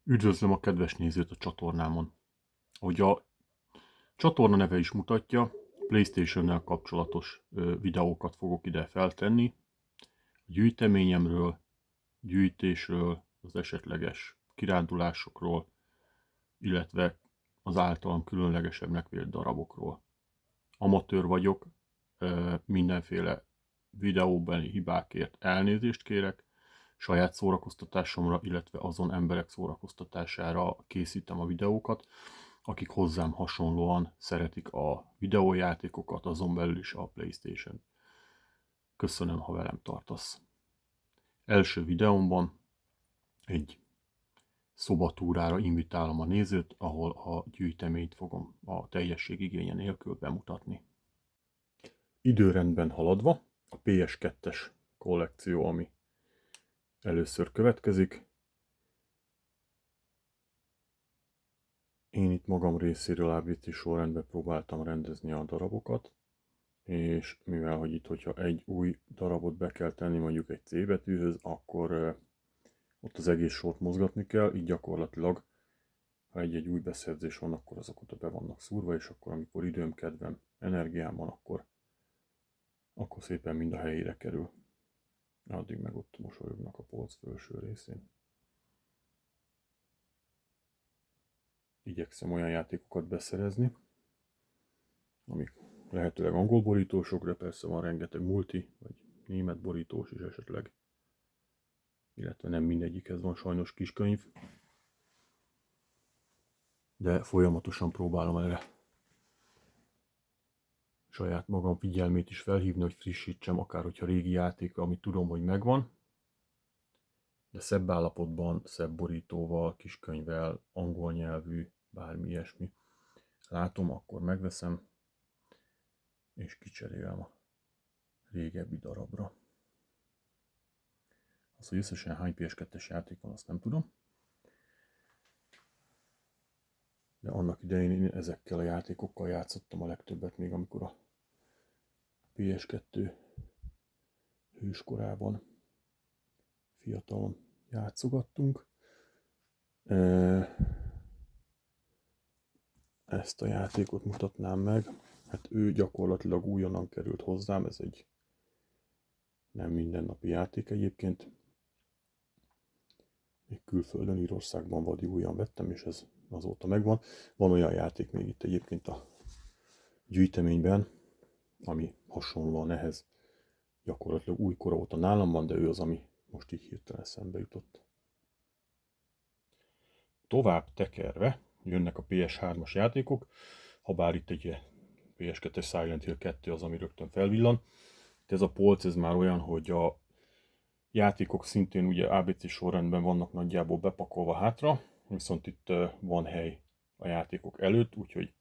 Üdvözlöm a kedves nézőt a csatornámon. Ahogy a csatorna neve is mutatja, PlayStation-nel kapcsolatos videókat fogok ide feltenni. A gyűjteményemről, gyűjtésről, az esetleges kirándulásokról, illetve az általam különlegesebbnek vélt darabokról. Amatőr vagyok, mindenféle videóbeli hibákért elnézést kérek, saját szórakoztatásomra, illetve azon emberek szórakoztatására készítem a videókat, akik hozzám hasonlóan szeretik a videójátékokat, azon belül is a PlayStation. Köszönöm, ha velem tartasz. Első videómban egy szobatúrára invitálom a nézőt, ahol a gyűjteményt fogom a teljesség igénye nélkül bemutatni. Időrendben haladva a PS2-es kollekció, ami először következik. Én itt magam részéről ABC sorrendben próbáltam rendezni a darabokat, és mivel, hogy itt, hogyha egy új darabot be kell tenni mondjuk egy C betűhöz, akkor ott az egész sort mozgatni kell, így gyakorlatilag, ha egy új beszerzés van, akkor azok oda be vannak szúrva, és akkor amikor időm, kedvem, energiám van, akkor szépen mind a helyére kerül. Addig meg ott mosolyognak a polc felső részén. Igyekszem olyan játékokat beszerezni, amik lehetőleg angol borítósok, de persze van rengeteg multi, vagy német borítós is esetleg. Illetve nem mindegyikhez van sajnos kiskönyv. De folyamatosan próbálom erre saját magam figyelmét is felhívni, hogy frissítsem, akár hogyha régi játék, amit tudom, hogy megvan, de szebb állapotban, szebb borítóval, kiskönyvvel, angol nyelvű, bármi ilyesmi látom, akkor megveszem, és kicserélem a régebbi darabra. Az, hogy összesen hány PS2-es játék van, azt nem tudom. De annak idején én ezekkel a játékokkal játszottam a legtöbbet, még amikor a PS2 hőskorában fiatalon játszogattunk. Ezt a játékot mutatnám meg. Hát ő gyakorlatilag újonnan került hozzám, ez egy nem mindennapi játék egyébként. Még külföldön, Írországban vadi újan vettem, és ez azóta megvan. Van olyan játék még itt egyébként a gyűjteményben, ami hasonlóan ehhez gyakorlatilag újkora óta nálam van, de ő az, ami most így hirtelen eszembe jutott. Tovább tekerve jönnek a PS3-as játékok, habár itt egy PS2-es Silent Hill 2 az, ami rögtön felvillan. Ez a polc, ez már olyan, hogy a játékok szintén ugye ABC sorrendben vannak nagyjából bepakolva hátra, viszont itt van hely a játékok előtt, úgyhogy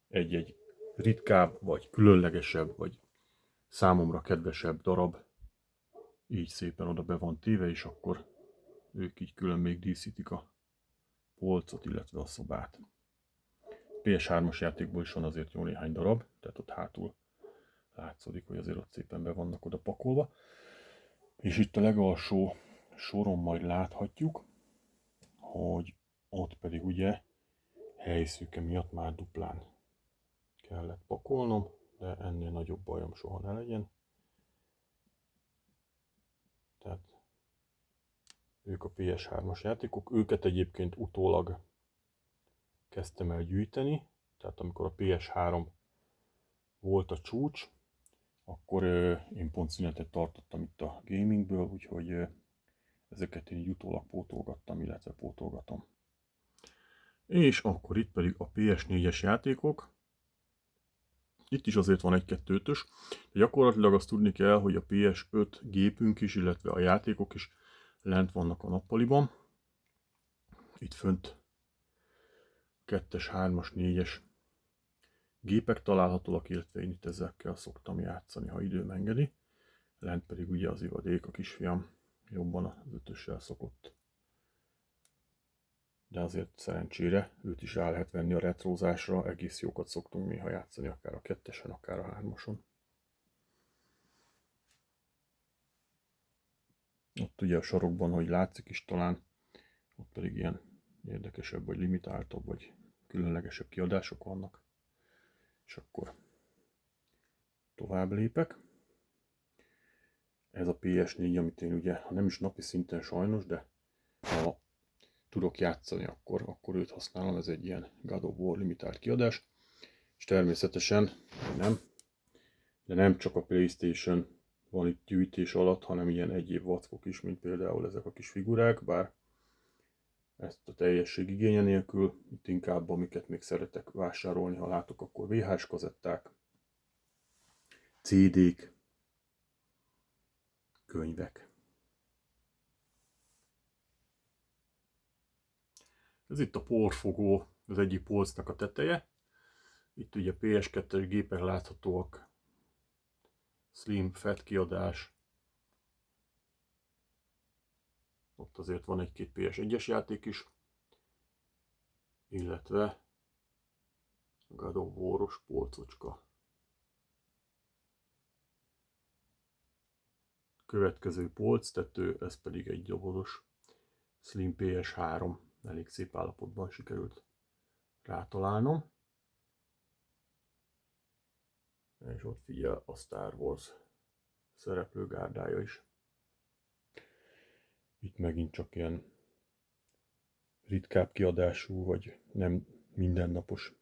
egy-egy ritkább, vagy különlegesebb, vagy számomra kedvesebb darab így szépen oda be van téve, és akkor ők így külön még díszítik a polcot, illetve a szobát. PS3-as játékból is van azért jó néhány darab, tehát ott hátul látszódik, hogy azért ott szépen be vannak oda pakolva. És itt a legalsó soron majd láthatjuk, hogy ott pedig ugye helyszűke miatt már duplán kellett pakolnom, de ennél nagyobb bajom soha ne legyen. Tehát ők a PS3-as játékok, őket egyébként utólag kezdtem el gyűjteni, tehát amikor a PS3 volt a csúcs, akkor én pont szünetet tartottam itt a gamingből, úgyhogy ezeket én így utólag pótolgattam, illetve pótolgatom. És akkor itt pedig a PS4-es játékok. Itt is azért van egy 2-5-ös, de gyakorlatilag azt tudni kell, hogy a PS5 gépünk is, illetve a játékok is lent vannak a nappaliban. Itt fönt 2-es, 3-as, 4-es gépek találhatóak, illetve én itt ezekkel szoktam játszani, ha időm engedi. Lent pedig ugye az ivadék, a kisfiam jobban az 5-össel szokott. De azért szerencsére őt is rá lehet venni a retrózásra, egész jókat szoktunk néha játszani, akár a 2-esen, akár a 3-ason. Ott ugye a sarokban, hogy látszik is talán, ott pedig ilyen érdekesebb, vagy limitáltabb, vagy különlegesebb kiadások vannak. És akkor tovább lépek. Ez a PS4, amit én ugye, ha nem is napi szinten sajnos, de ha tudok játszani, akkor őt használom. Ez egy ilyen God of War limitált kiadás. És természetesen de nem csak a PlayStation van itt gyűjtés alatt, hanem ilyen egyéb vackok is, mint például ezek a kis figurák, bár ezt a teljesség igénye nélkül, itt inkább amiket még szeretek vásárolni, ha látok, akkor VHS kazetták, CD-k, könyvek. Ez itt a porfogó, az egyik polcnak a teteje. Itt ugye PS2-es gépek láthatóak, slim, fat kiadás. Ott azért van egy-két PS1-es játék is, illetve God of War-os polcocska. Következő polctető, ez pedig egy dobozos Slim PS3, elég szép állapotban sikerült rátalálnom. És ott figyel a Star Wars szereplőgárdája is. Itt megint csak ilyen ritkább kiadású, vagy nem mindennapos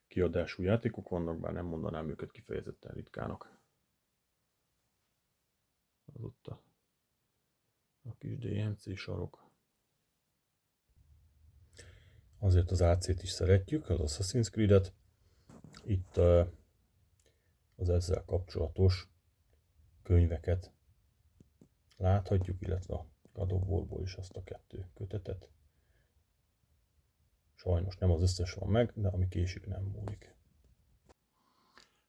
kiadású játékok vannak, bár nem mondanám őket kifejezetten ritkának. Az ott a kis DMC sarok. Azért az AC-t is szeretjük, az Assassin's Creed-et. Itt az ezzel kapcsolatos könyveket láthatjuk, illetve a God of War-ból is azt a 2 kötetet. Sajnos nem az összes van meg, de ami késik, nem múlik.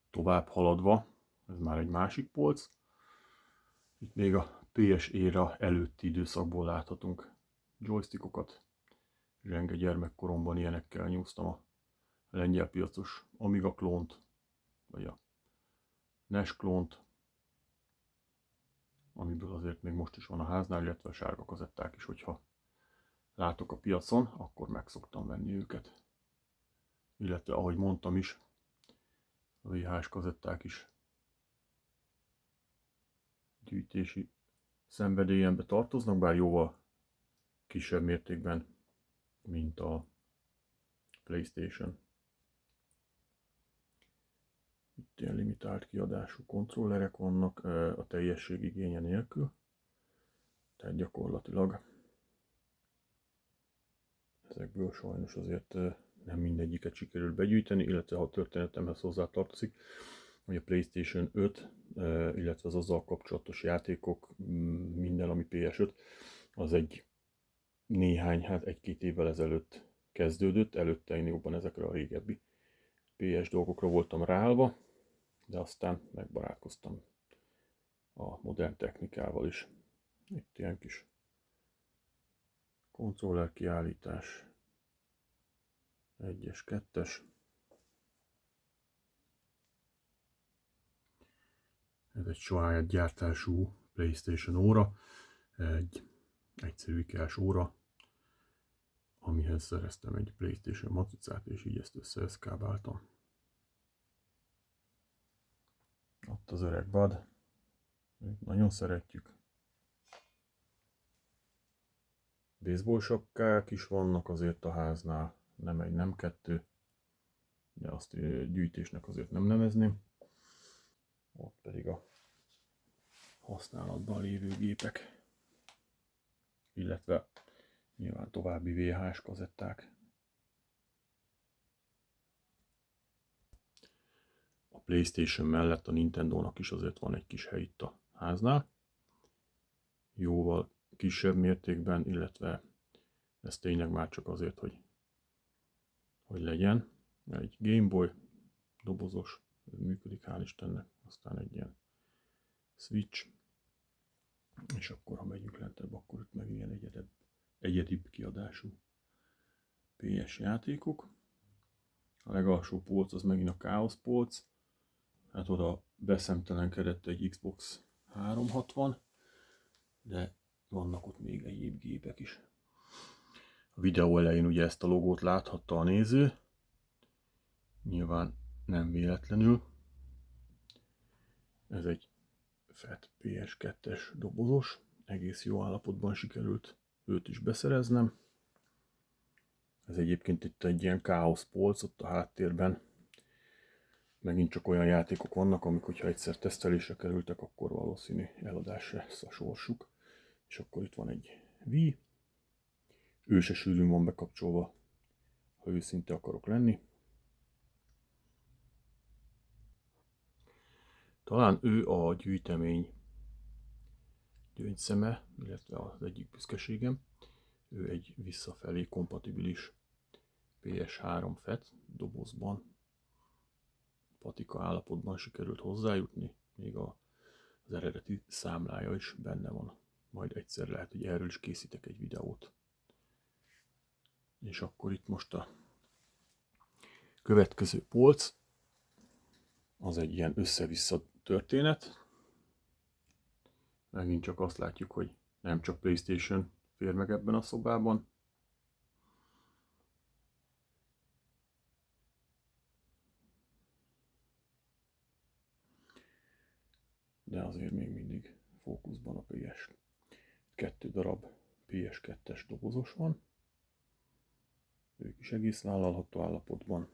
Tovább haladva, ez már egy másik polc. Itt még a PS éra előtti időszakból láthatunk joystickokat. Zsenge gyermekkoromban ilyenekkel nyúztam a lengyel piacos Amiga klónt, vagy a NES klónt, amiből azért még most is van a háznál, illetve a sárga kazetták is, hogyha látok a piacon, akkor meg szoktam venni őket. Illetve ahogy mondtam is, a VHS kazetták is gyűjtési szenvedélyembe tartoznak, bár jóval kisebb mértékben, mint a PlayStation. Itt ilyen limitált kiadású kontrollerek vannak a teljesség igénye nélkül, tehát gyakorlatilag ezekből sajnos azért nem mindegyiket sikerült begyűjteni, illetve ha a történetemhez hozzá tartozik, hogy a PlayStation 5, illetve az azzal kapcsolatos játékok, minden ami PS5, az egy néhány, hát egy-két évvel ezelőtt kezdődött, előtte én jobban ezekre a régebbi PS dolgokra voltam ráállva, de aztán megbarátkoztam a modern technikával is. Itt ilyen kis kontroller kiállítás, 1-es, 2-es. Ez egy saját gyártású PlayStation óra, egy egyszerű IKEA-s óra, amihez szereztem egy PlayStation matricát, és így ezt összeeszkábáltam. Ott az öreg Bud, nagyon szeretjük. Baseball sapkák is vannak azért a háznál, nem egy, nem 2, de azt gyűjtésnek azért nem nevezném. Ott pedig a használatban lévő gépek, illetve nyilván további VHS kazetták. A PlayStation mellett a Nintendónak is azért van egy kis hely itt a háznál. Jóval kisebb mértékben, illetve ez tényleg már csak azért, hogy legyen. Egy Game Boy dobozos, ez működik, hál' Istennek. Aztán egy ilyen Switch, és akkor ha megyünk lentebb, akkor itt meg ilyen egyedibb kiadású PS játékok. A legalsó polc az megint a Chaos polc, hát oda beszemtelenkedett egy Xbox 360, de vannak ott még egyéb gépek is. A videó elején ugye ezt a logót láthatta a néző, nyilván nem véletlenül. Ez egy FET PS2-es dobozos, egész jó állapotban sikerült őt is beszereznem. Ez egyébként itt egy ilyen káosz polc ott a háttérben. Megint csak olyan játékok vannak, amik, hogyha egyszer tesztelésre kerültek, akkor valószínű eladásra lesz a sorsuk. És akkor itt van egy Wii. Ő se sűrűn van bekapcsolva, ha őszinte akarok lenni. Talán ő a gyűjtemény gyöngyszeme, illetve az egyik büszkeségem. Ő egy visszafelé kompatibilis PS3 FET dobozban, patika állapotban sikerült hozzájutni, még az eredeti számlája is benne van. Majd egyszer lehet, hogy erről is készítek egy videót. És akkor itt most a következő polc, az egy ilyen össze-vissza történet. Megint csak azt látjuk, hogy nem csak PlayStation fér meg ebben a szobában. De azért még mindig fókuszban a PS. 2 darab PS2-es dobozos van. Ők is egész vállalható állapotban.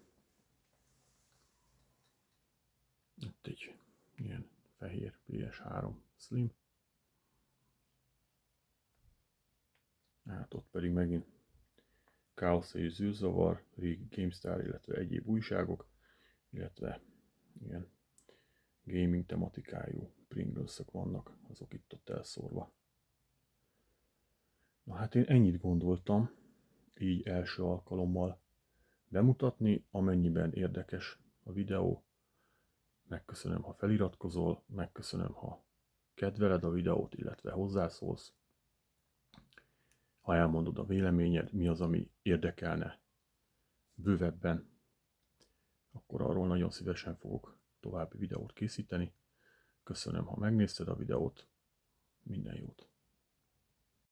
Itt egy ilyen fehér PS3 Slim. Hát ott pedig megint Káosz és zűrzavar, régi GameStar, illetve egyéb újságok, illetve ilyen gaming tematikájú Pringles-ök vannak, azok itt-ott elszórva. Na hát én ennyit gondoltam így első alkalommal bemutatni, amennyiben érdekes a videó. Megköszönöm, ha feliratkozol, megköszönöm, ha kedveled a videót, illetve hozzászólsz. Ha elmondod a véleményed, mi az, ami érdekelne bővebben, akkor arról nagyon szívesen fogok további videót készíteni. Köszönöm, ha megnézted a videót, minden jót!